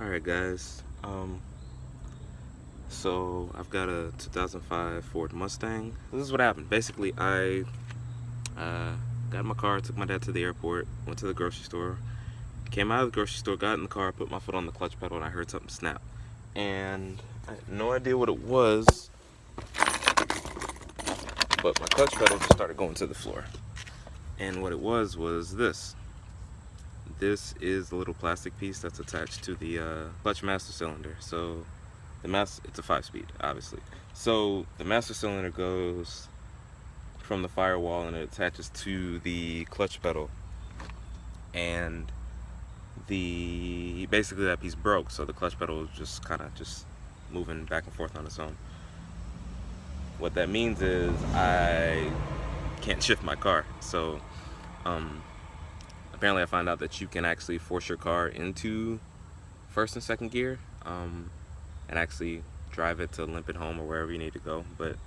Alright guys, so I've got a 2005 Ford Mustang. This is what happened. Basically, I got in my car, took my dad to the airport, went to the grocery store, came out of the grocery store, got in the car, put my foot on the clutch pedal, and I heard something snap. And I had no idea what it was, but my clutch pedal just started going to the floor. And what it was this. This is the little plastic piece that's attached to the clutch master cylinder. So it's a 5-speed, obviously. So the master cylinder goes from the firewall and it attaches to the clutch pedal. And basically that piece broke, so the clutch pedal is just kind of just moving back and forth on its own. What that means is I can't shift my car. So apparently I found out that you can actually force your car into first and second gear and actually drive it to limp it home or wherever you need to go. But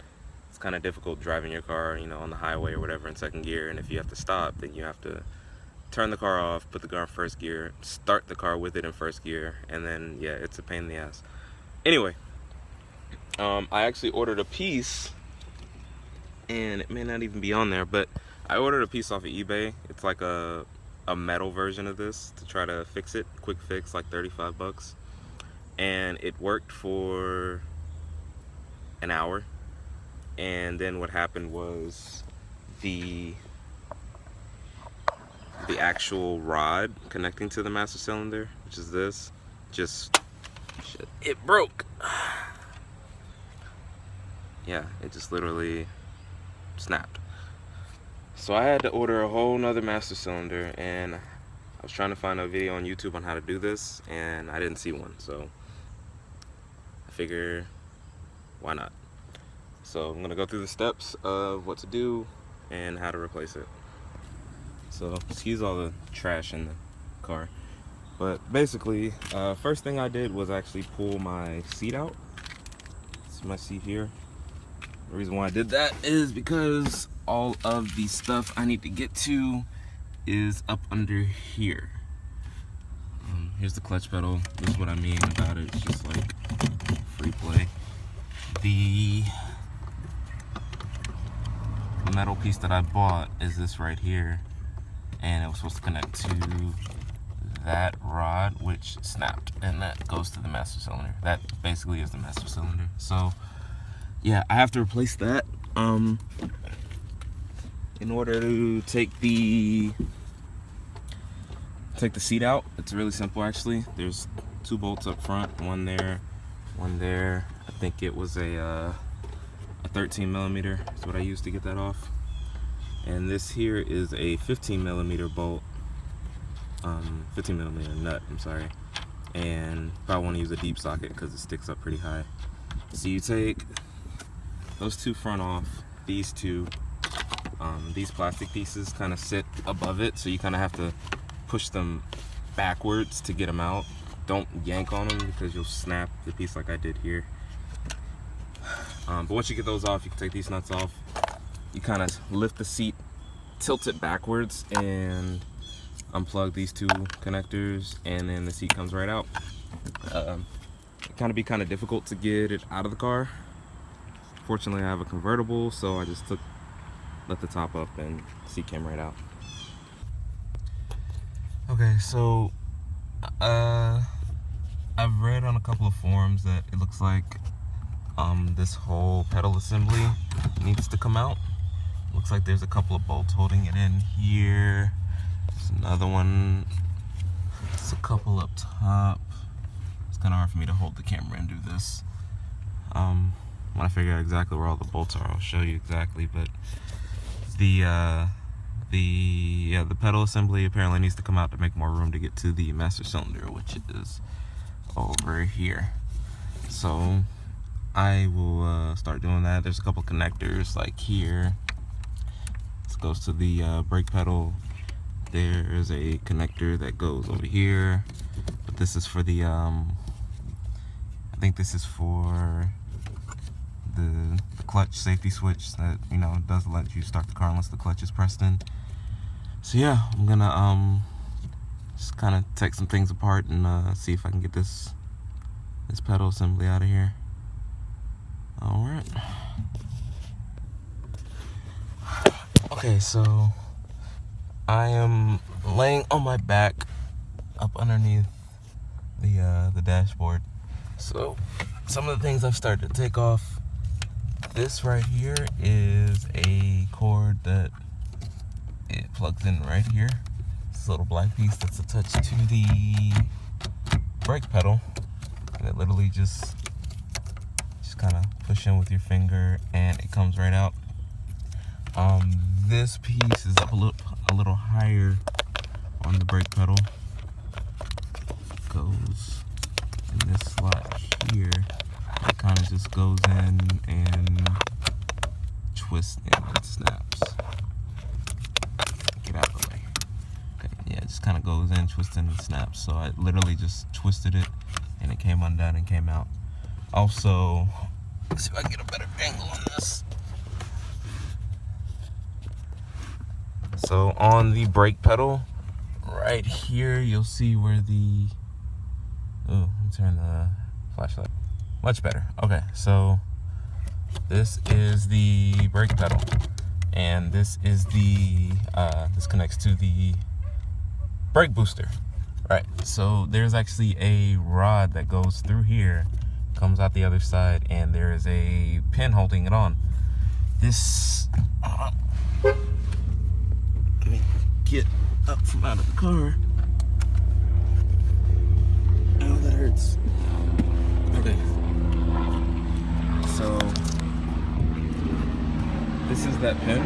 it's kind of difficult driving your car, on the highway or whatever in second gear. And if you have to stop, then you have to turn the car off, put the car in first gear, start the car with it in first gear, and then yeah, it's a pain in the ass. Anyway, I actually ordered a piece, and it may not even be on there, but I ordered a piece off of eBay. It's like a metal version of this to try to fix it. Quick fix, like 35 bucks. And it worked for an hour. And then what happened was the actual rod connecting to the master cylinder, which is this, it broke. Yeah, it just literally snapped. So I had to order a whole nother master cylinder, and I was trying to find a video on YouTube on how to do this, and I didn't see one, so I figure, why not? So I'm gonna go through the steps of what to do and how to replace it. So excuse all the trash in the car, but basically, first thing I did was actually pull my seat out. It's my seat here. The reason why I did that is because all of the stuff I need to get to is up under here. Here's the clutch pedal. This is what I mean about it. It's just like free play. The metal piece that I bought is this right here, and it was supposed to connect to that rod, which snapped, and that goes to the master cylinder. That basically is the master cylinder. So yeah, I have to replace that. In order to take the seat out, it's really simple actually. There's 2 bolts up front, one there, one there. I think it was a 13 millimeter is what I used to get that off. And this here is a 15 millimeter bolt, 15 millimeter nut, I'm sorry. And if I want to use a deep socket because it sticks up pretty high. So you take those 2 front off, these 2, these plastic pieces kind of sit above it, so you kind of have to push them backwards to get them out. Don't yank on them because you'll snap the piece like I did here. But once you get those off, you can take these nuts off. You kind of lift the seat, tilt it backwards, and unplug these 2 connectors, and then the seat comes right out. It can be kind of difficult to get it out of the car. Fortunately, I have a convertible, so I just let the top up and the seat came right out. Okay, so I've read on a couple of forums that it looks like this whole pedal assembly needs to come out. Looks like there's a couple of bolts holding it in here. There's another one. There's a couple up top. It's kind of hard for me to hold the camera and do this. When I figure out exactly where all the bolts are, I'll show you exactly. But the pedal assembly apparently needs to come out to make more room to get to the master cylinder, which is over here. So I will start doing that. There's a couple connectors like here. This goes to the brake pedal. There's a connector that goes over here, but this is for the I think this is for the clutch safety switch that doesn't let you start the car unless the clutch is pressed in. So yeah, I'm gonna just kind of take some things apart and see if I can get this pedal assembly out of here. All right. Okay, so I am laying on my back up underneath the dashboard. So some of the things I've started to take off. This right here is a cord that it plugs in right here. This little black piece that's attached to the brake pedal, and it literally just kind of push in with your finger and it comes right out. This piece is up a little higher on the brake pedal. Goes in this slot here. It kind of just goes in and twists and snaps. Get out of the way. Okay, yeah, it just kind of goes in, twists and snaps. So I literally just twisted it and it came undone and came out. Also, let's see if I can get a better angle on this. So on the brake pedal, right here, you'll see where the, oh, let me turn the flashlight. Much better. Okay, so this is the brake pedal, and this is the, this connects to the brake booster. Right, so there's actually a rod that goes through here, comes out the other side, and there is a pin holding it on. This, let me get up from out of the car. Oh, that hurts. Okay. So, this is that pin.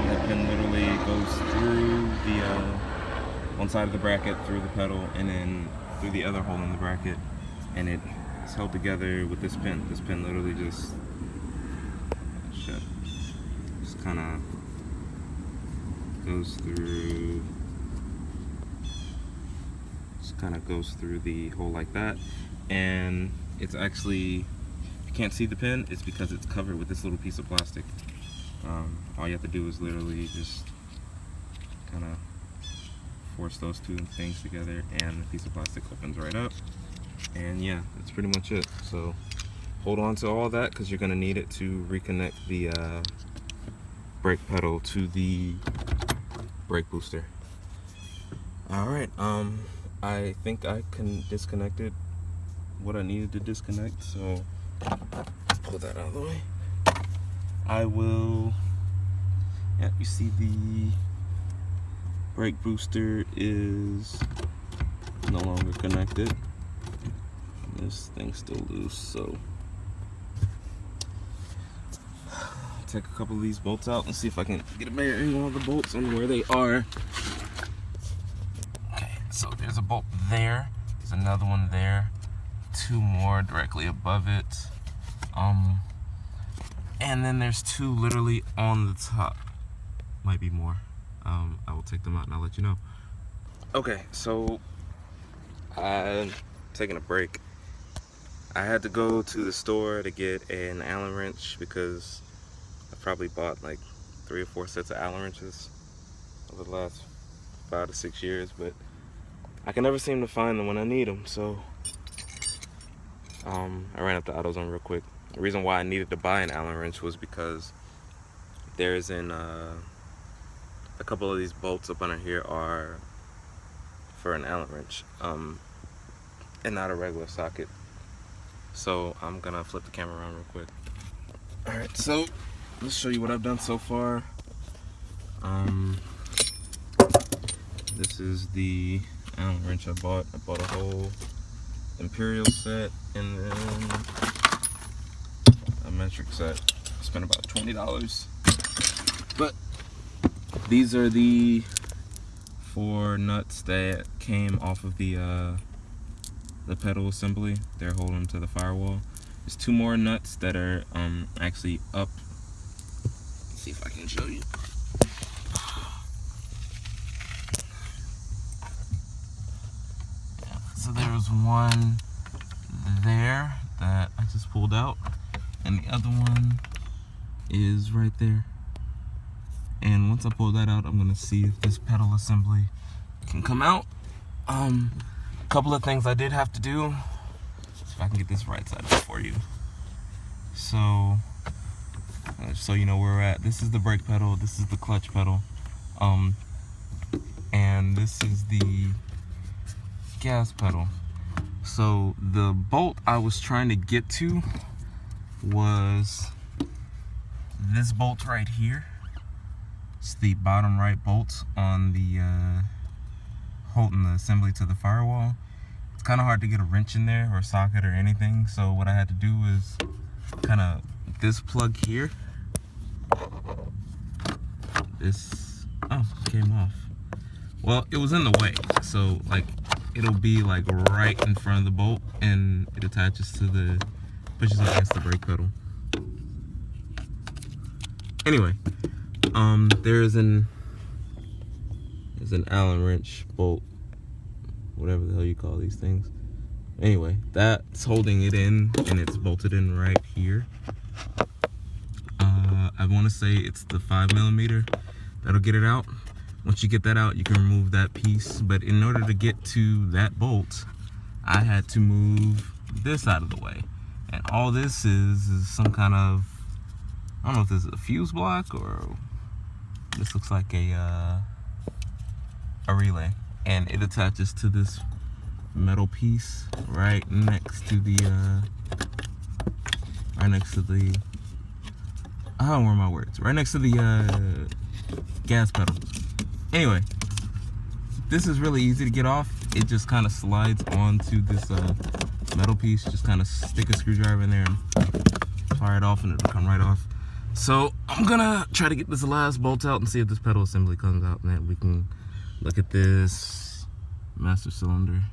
That pin literally goes through the one side of the bracket, through the pedal, and then through the other hole in the bracket, and it is held together with this pin. This pin literally just kind of goes through, just kind of goes through the hole like that, and it's actually, if you can't see the pin, it's because it's covered with this little piece of plastic. All you have to do is literally just kind of force those two things together and the piece of plastic opens right up, and yeah, that's pretty much it. So hold on to all that because you're going to need it to reconnect the brake pedal to the brake booster. Alright, I think I can disconnect it, what I needed to disconnect, so pull that out of the way. I will, yeah, you see the brake booster is no longer connected. This thing's still loose, so I'll take a couple of these bolts out and see if I can get a better angle on the bolts on where they are. Okay, so there's a bolt there, there's another one there, two more directly above it, and then there's two literally on the top. Might be more. I will take them out and I'll let you know. Okay, so I'm taking a break. I had to go to the store to get an Allen wrench because I probably bought like 3 or 4 sets of Allen wrenches over the last 5 to 6 years, but I can never seem to find them when I need them. So I ran up to AutoZone real quick. The reason why I needed to buy an Allen wrench was because there's a couple of these bolts up under here are for an Allen wrench, and not a regular socket. So I'm gonna flip the camera around real quick. Alright, so let's show you what I've done so far. This is the Allen wrench I bought. I bought a whole Imperial set and then a metric set. I spent about $20. But these are the 4 nuts that came off of the pedal assembly. They're holding to the firewall. There's 2 more nuts that are actually up. Let's see if I can show you. So there's one there that I just pulled out, and the other one is right there. And once I pull that out, I'm gonna see if this pedal assembly can come out, Couple of things I did have to do. See if I can get this right side up for you. So, so you know where we're at. This is the brake pedal. This is the clutch pedal. And this is the gas pedal. So the bolt I was trying to get to was this bolt right here. It's the bottom right bolt on the holding the assembly to the firewall. It's kind of hard to get a wrench in there or socket or anything. So what I had to do is kind of this plug here. This came off. Well, it was in the way. So like it'll be like right in front of the bolt, and it attaches to the pushes up against the brake pedal. Anyway, there's an Allen wrench bolt, whatever the hell you call these things. Anyway, that's holding it in, and it's bolted in right here. I want to say it's the 5mm that'll get it out. Once you get that out, you can remove that piece. But in order to get to that bolt, I had to move this out of the way. And all this is some kind of, I don't know if this is a fuse block or this looks like a relay. And it attaches to this metal piece right next to the, I don't know my words. Right next to the gas pedal. Anyway, this is really easy to get off. It just kind of slides onto this metal piece. Just kind of stick a screwdriver in there and fire it off, and it'll come right off. So I'm gonna try to get this last bolt out and see if this pedal assembly comes out, and then we can look at this master cylinder.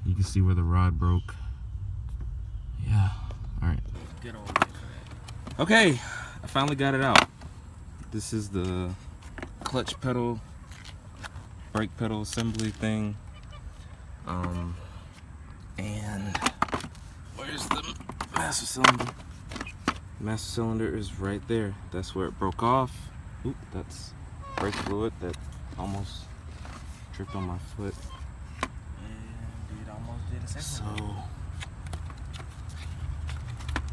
You can see where the rod broke. Yeah. All right. Okay, I finally got it out. This is the clutch pedal, brake pedal assembly thing. And where's the master cylinder? Master cylinder is right there. That's where it broke off. Oop, that's brake fluid that almost tripped on my foot. And it almost did a second.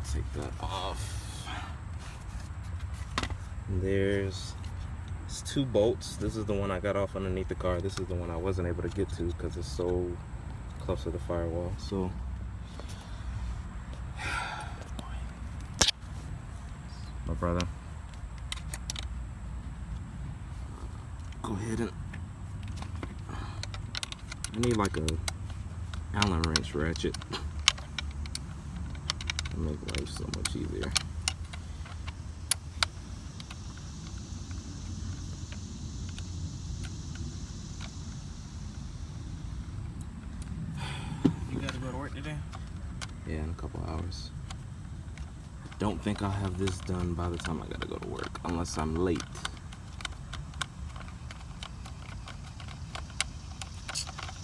So take that off. And there's two bolts. This is the one I got off underneath the car. This is the one I wasn't able to get to because it's so close to the firewall. So my brother, go ahead and I need like a Allen wrench ratchet to make life so much easier. Yeah, in a couple hours. I don't think I'll have this done by the time I gotta go to work, unless I'm late.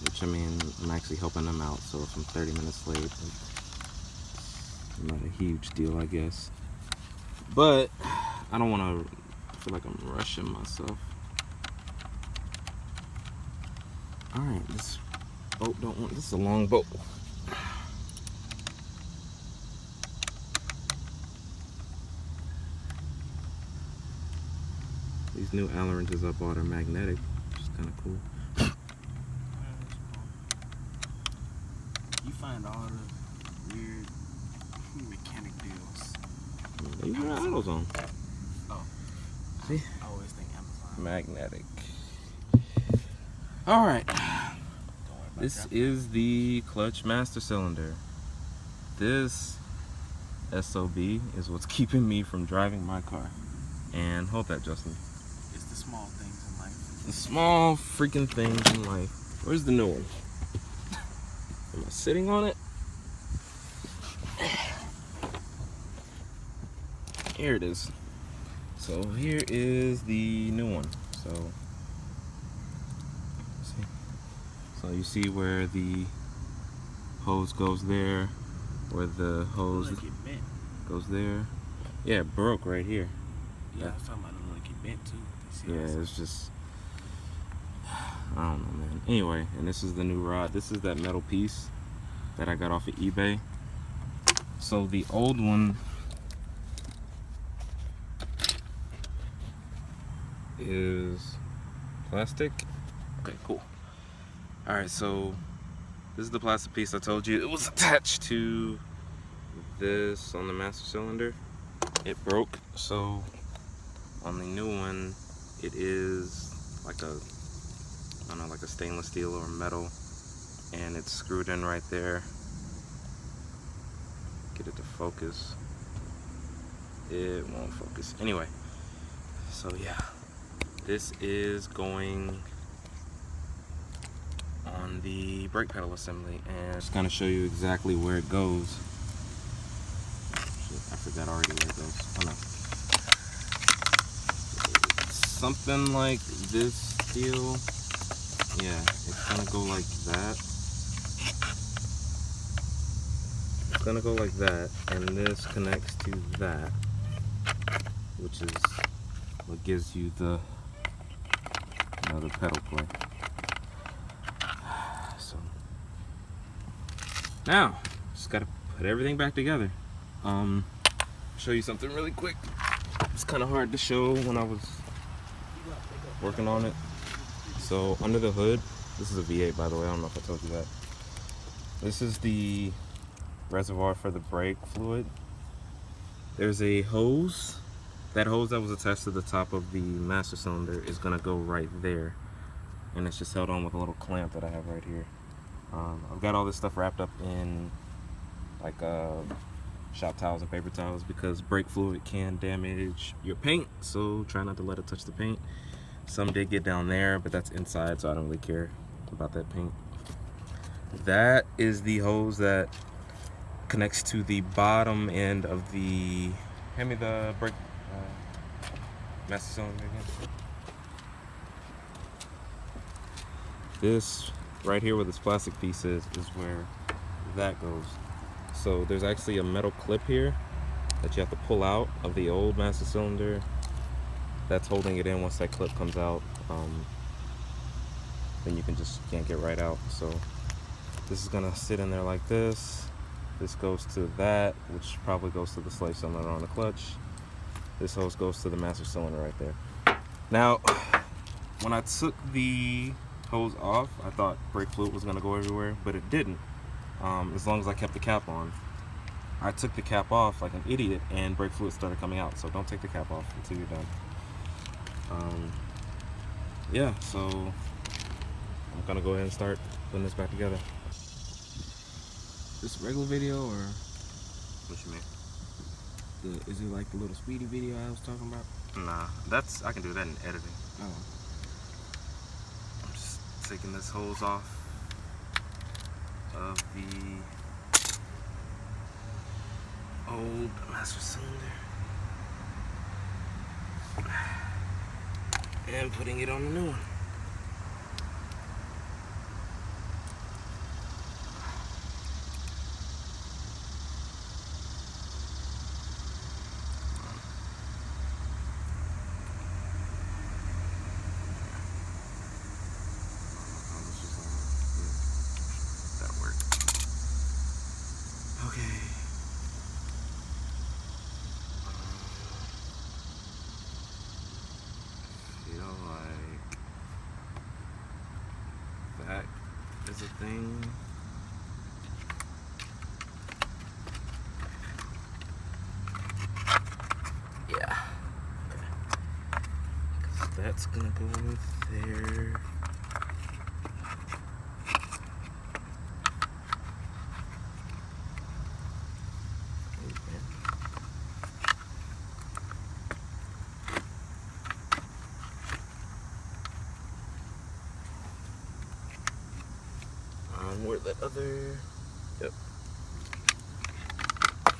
Which, I mean, I'm actually helping them out, so if I'm 30 minutes late, it's not a huge deal, I guess. But I don't want to feel like I'm rushing myself. Alright, this boat don't want, this is a long boat. These new Allen wrenches I bought are magnetic, which is kind of cool. You find all the weird mechanic deals. You got AutoZone. Oh. See? I always think Amazon. Magnetic. Alright. This is the clutch master cylinder. This SOB is what's keeping me from driving my car. And hold that, Justin. It's the small things in life. The small freaking things in life. Where's the new one? Am I sitting on it? Here it is. So here is the new one. So you see where the hose goes there, where the hose goes there. Yeah, it broke right here. Yeah, I was talking about it like it bent too. Yeah, it's just, I don't know, man. Anyway, and this is the new rod. This is that metal piece that I got off of eBay. So the old one is plastic. Okay, cool. All right, so this is the plastic piece I told you. It was attached to this on the master cylinder. It broke, so on the new one, it is like a, I don't know, like a stainless steel or metal, and it's screwed in right there. Get it to focus. It won't focus. Anyway, so yeah, this is going on the brake pedal assembly, and just kind of show you exactly where it goes. Shit, I forgot already where it goes. Oh no. Something like this steel. Yeah, it's gonna go like that. It's gonna go like that, and this connects to that, which is what gives you the pedal play. So now just gotta put everything back together. Show you something really quick. It's kind of hard to show when I was working on it. So under the hood, this is a V8 by the way, I don't know if I told you that. This is the reservoir for the brake fluid. There's a hose. That hose that was attached to the top of the master cylinder is gonna go right there, and it's just held on with a little clamp that I have right here. I've got all this stuff wrapped up in like shop towels and paper towels because brake fluid can damage your paint, so try not to let it touch the paint. Some did get down there, but that's inside, so I don't really care about that paint. That is the hose that connects to the bottom end of the, hand me the brake master cylinder again. This right here where this plastic piece is where that goes. So there's actually a metal clip here that you have to pull out of the old master cylinder. That's holding it in. Once that clip comes out, then you can't get right out. So this is gonna sit in there like this. This goes to that, which probably goes to the slave cylinder on the clutch. This hose goes to the master cylinder right there. Now, when I took the hose off, I thought brake fluid was gonna go everywhere, but it didn't. As long as I kept the cap on. I took the cap off like an idiot, and brake fluid started coming out. So don't take the cap off until you're done. Yeah, so I'm gonna go ahead and start putting this back together. This regular video or What you mean? is it like the little speedy video I was talking about? Nah, I can do that in editing. Oh. I'm just taking this hose off of the old master cylinder and putting it on the new one. That is a thing. Yeah. Okay. 'Cause that's gonna go in there. Where that other, yep. Go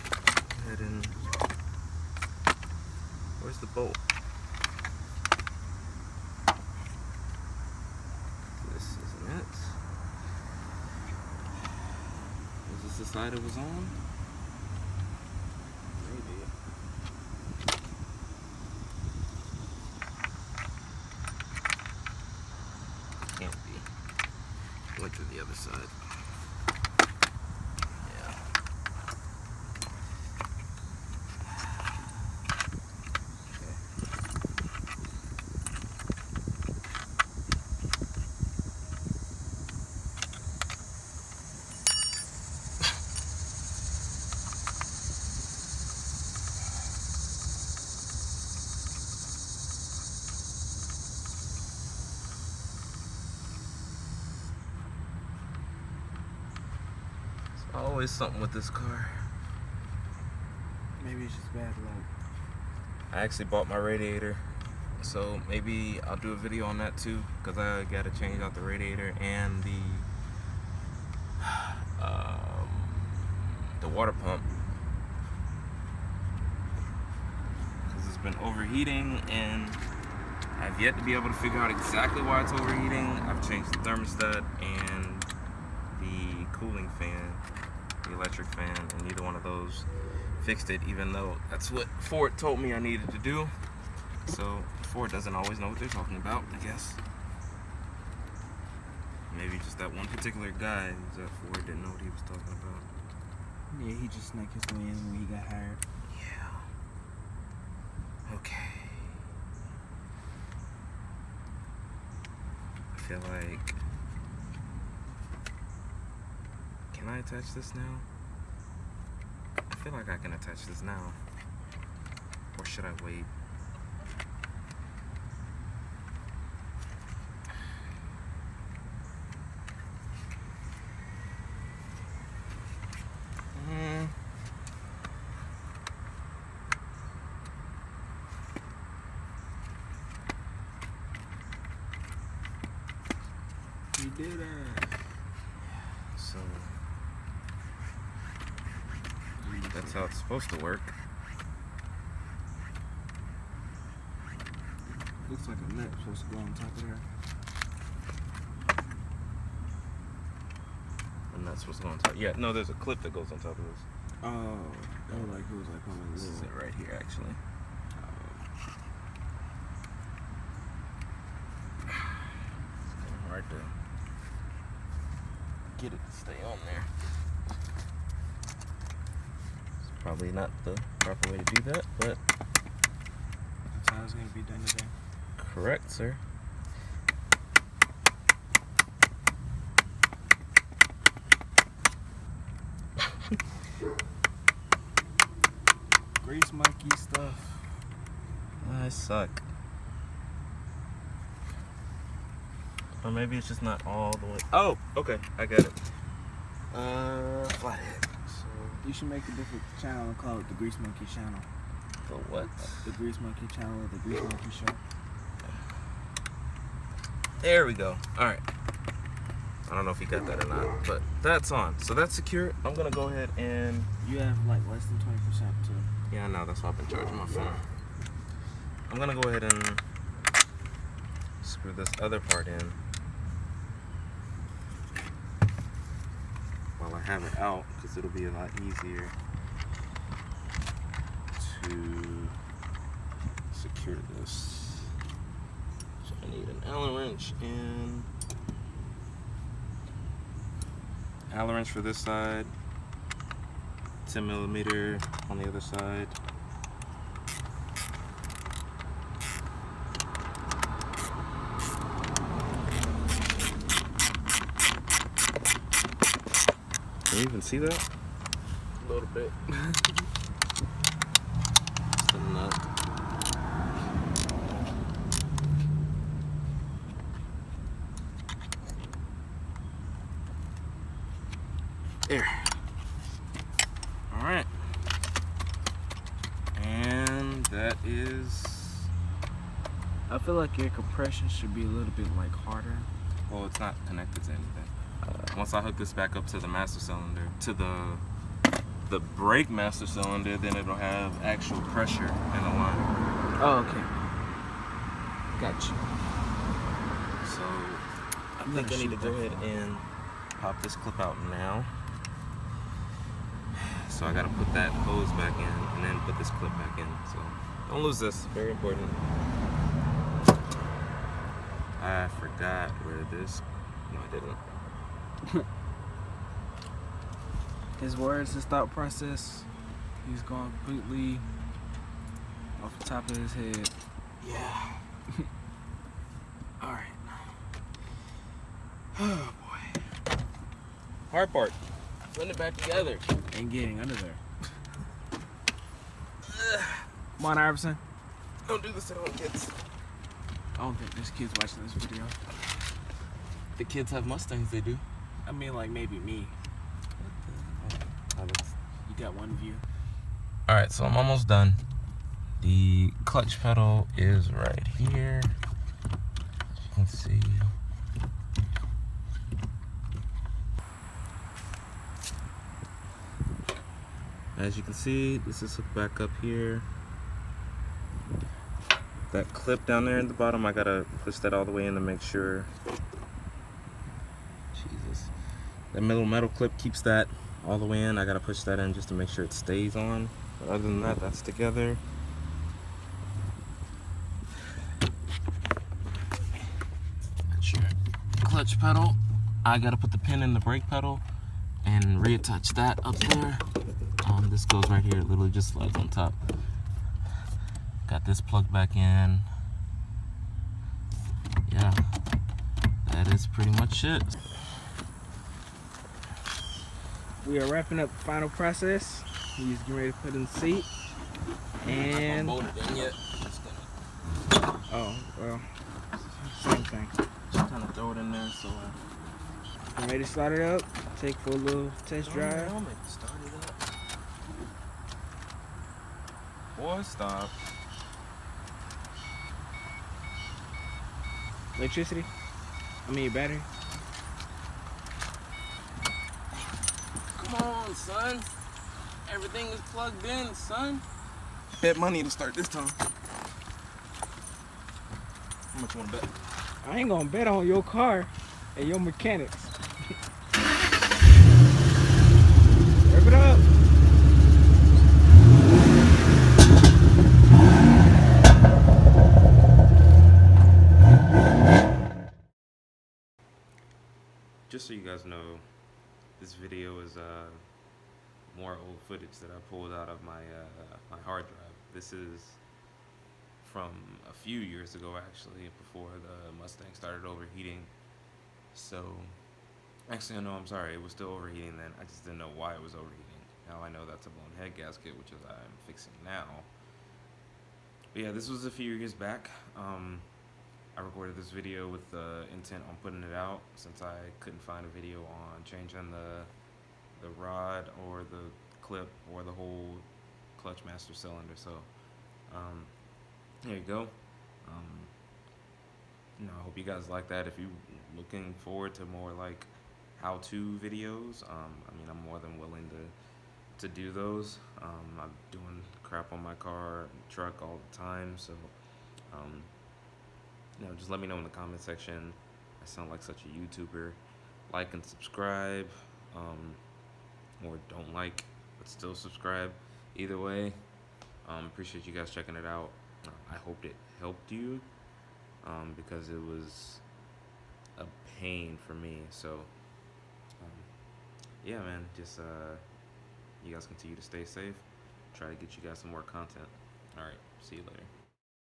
ahead and, where's the bolt? This isn't it. Is this the side it was on? Maybe. Can't be. Always something with this car. Maybe it's just bad luck. I actually bought my radiator, so maybe I'll do a video on that too, because I gotta change out the radiator and the water pump, because it's been overheating and I've yet to be able to figure out exactly why it's overheating. I've changed the thermostat and the cooling fan, the electric fan, and neither one of those fixed it, even though that's what Ford told me I needed to do. So Ford doesn't always know what they're talking about, I guess. Maybe just that one particular guy who's at Ford didn't know what he was talking about. Yeah, he just snuck his way in when he got hired. Yeah. Okay. I feel like... Can I attach this now? I feel like I can attach this now. Or should I wait? He did it. So that's how it's supposed to work. Looks like a nut supposed to go on top of there. And that's what's going on top. Yeah, no, there's a clip that goes on top of this. Oh, that was like it was like on a This is little. it right here, actually. It's kind of hard to get it to stay on there. It's probably not the proper way to do that, but That's how it's gonna be done today. correct, sir. Grease monkey stuff. I suck. Or maybe it's just not all the way. Oh, okay, I got it. Flathead. So You should make a different channel and call it the Grease Monkey channel. the what? The Grease Monkey channel or the Grease Monkey show. There we go. All right. I don't know if you got that or not, but that's on. So that's secure. I'm gonna go ahead and You have like less than 20% too. yeah, I know. That's why I've been charging my phone. I'm gonna go ahead and screw this other part in while I have it out, because it'll be a lot easier to secure this. So I need an Allen wrench and Allen wrench for this side, 10 millimeter on the other side. Can you even see that? A little bit. Just a nut. There. All right. And that is. I feel like your compression should be a little bit like harder. Well, it's not connected to anything. Once I hook this back up to the master cylinder, to the brake master cylinder, then it'll have actual pressure in the line. Oh, okay. Got you. So I think I need to go ahead and pop this clip out now. So I gotta put that hose back in and then put this clip back in. So don't lose this, very important. I forgot where this, no I didn't. His words, his thought process, he's gone completely off the top of his head. Yeah. Alright. Oh boy. Hard part. Putting it back together. And getting under there. Come on, Iverson. Don't do this at home, kids. I don't think there's kids watching this video. The kids have Mustangs, they do. I mean, like maybe me. You got one view. All right, so I'm almost done. The clutch pedal is right here. As you can see. As you can see, this is hooked back up here. That clip down there at the bottom, I gotta push that all the way in to make sure. Jesus. That middle metal clip keeps that all the way in. I gotta push that in just to make sure it stays on. But other than that, that's together. That's your clutch pedal. I gotta put the pin in the brake pedal and reattach that up there. This goes right here, it literally just slides on top. Got this plugged back in. Yeah, that is pretty much it. We are wrapping up the final process. He's getting ready to put in the seat. And I'm not gonna bolt it in yet. oh well, same thing. Just kind of throw it in there so. I'm ready to start it up. Take for a little test drive. Start it up. Boy, stop. Electricity? I mean battery. Come on, son. Everything is plugged in, son. Bet money to start this time. How much you want to bet? I ain't gonna bet on your car and your mechanics. Rev it up. Just so you guys know, this video is more old footage that I pulled out of my my hard drive. This is from a few years ago, actually, before the Mustang started overheating. So, actually, no, I'm sorry, it was still overheating then. I just didn't know why it was overheating. Now I know that's a blown head gasket, which is I'm fixing now. But yeah, this was a few years back. I recorded this video with the intent on putting it out since I couldn't find a video on changing the rod or the clip or the whole clutch master cylinder. So there you go. I hope you guys like that. If you're looking forward to more like how-to videos, I mean, I'm more than willing to do those. I'm doing crap on my car and truck all the time, so just let me know in the comment section. I sound like such a YouTuber. Like and subscribe, or don't like but still subscribe. Either way, appreciate you guys checking it out. I hope it helped you, because it was a pain for me. So yeah, man, just you guys continue to stay safe. Try to get you guys some more content. All right, see you later.